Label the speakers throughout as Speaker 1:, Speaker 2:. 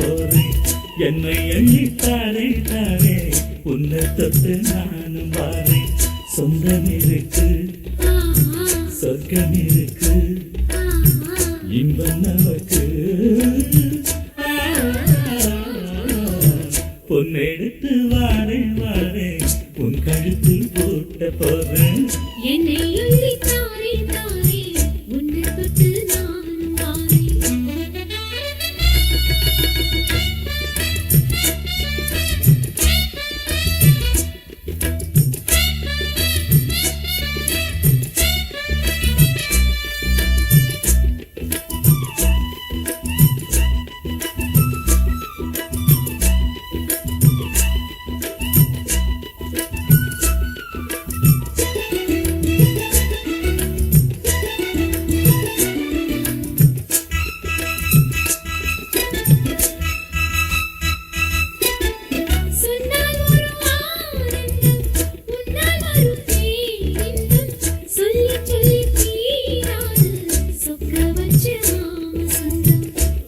Speaker 1: போறேன். என்னை எண்ணி தாரே தாரே உன்னை தொட்டு நானும் வாரேன். சொந்தம் இருக்கு, சொர்க்கம் இருக்கு, இன்பம் நமக்கு. பொன்னெடுத்து வாரேன் வாரேன் உன் கழுத்தில் போட்ட போறேன்.
Speaker 2: என்னை அள்ளி தாரே தாரே உன்னை தொட்டு நான் வாரேன்.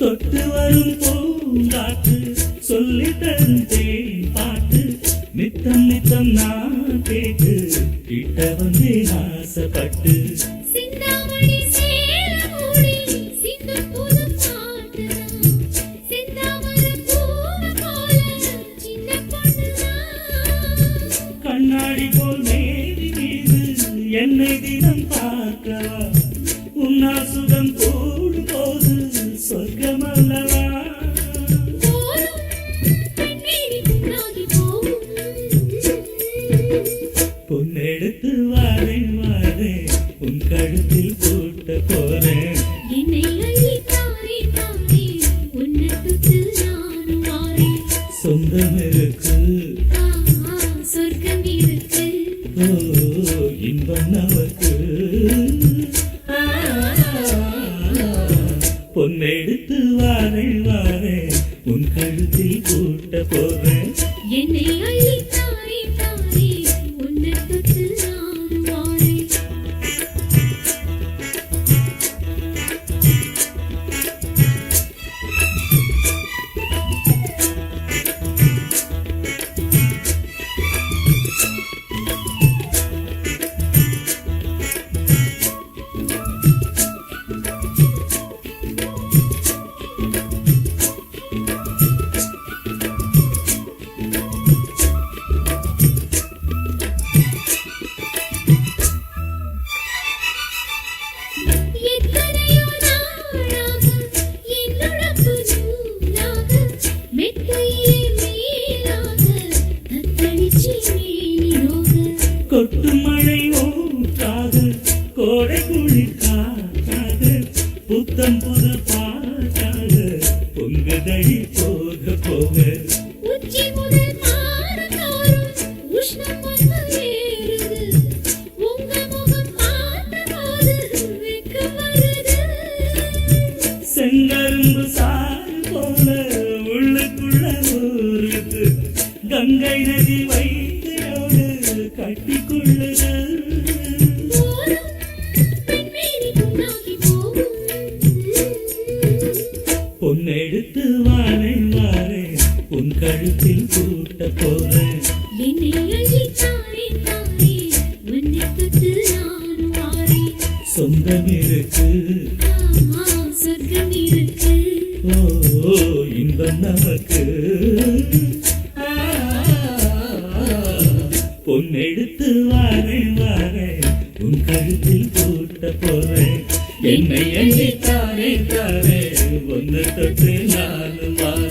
Speaker 1: தொட்டு வரும் பூங்காற்று சொல்லி தரும் தேன் பாட்டு நித்தம் நித்தம் நான் கேட்டு கிட்ட வந்து ஆசைப்பட்டு.
Speaker 2: சிந்தாமணி சேலமூடி சிந்தும் புது பாட்டு சிந்தாமர பூவ போல சின்ன பொண்ணு.
Speaker 1: கண்ணாடி போல் மேரி மீது என்னை தினம் பார்க்கவா, உன்னா சுகம் கூடும் போது சொர்க்கம் அல்லவா. பொன்னெடுத்து வாரேன் வாரேன் உன் கழுத்தில் போட்ட போறேன்.
Speaker 2: என்னை அள்ளி தாரே தாரே உன்னை தொட்டு நான் வாரேன்.
Speaker 1: சொந்தம் இருக்கு,
Speaker 2: சொர்க்கம் இருக்கு,
Speaker 1: இன்பம் நமக்கு. பொன்னெடுத்து வாரேன் வாரேன் உன் கழுத்தில் போட்ட போறேன்.
Speaker 2: என்னை அள்ளி தாரே தாரே உன்னை தொட்டு நான் வாரேன். எத்தனையோ நாளாக என்னோட புதுலாக மெத்தையே மேலாக தத்தளிச்சி மேனிரோக.
Speaker 1: கொட்டு மழை ஊற்றாக கோடை குளிர் காற்றாக புத்தம் புது பாட்டாக பொங்குதடி போக போக.
Speaker 2: உச்சி முதல் மாறத்தோறும் உஷ்ணம் வந்து ஏறுது. உங்க முகம் பார்த்தபோது வெட்கம் வருது.
Speaker 1: செங்கரும்பு சாறு போல உள்ளுக்குள்ள ஊறுது. கங்கை நதி வைகையோடு கட்டிக்கொள்ளுது.
Speaker 2: போரும் பெண்மேனி புண்ணாகி போகும்.
Speaker 1: பொன்னெடுத்து வாரேன் வாரேன் உன் கழுத்தில் போட்ட போறேன்.
Speaker 2: என்னை அள்ளி தாரே தாரே உன்னை தொட்டு நான் வாரேன்.
Speaker 1: சொந்தம் இருக்கு,
Speaker 2: சொர்க்கம் இருக்கு,
Speaker 1: இன்பம் நமக்கு. பொன்னெடுத்து வாரேன் வாரேன் உன் கழுத்தில் போட்ட போறேன். என்னை எண்ணி தாரே தாரே ஒன்று தொட்டு நானும் வாரேன்.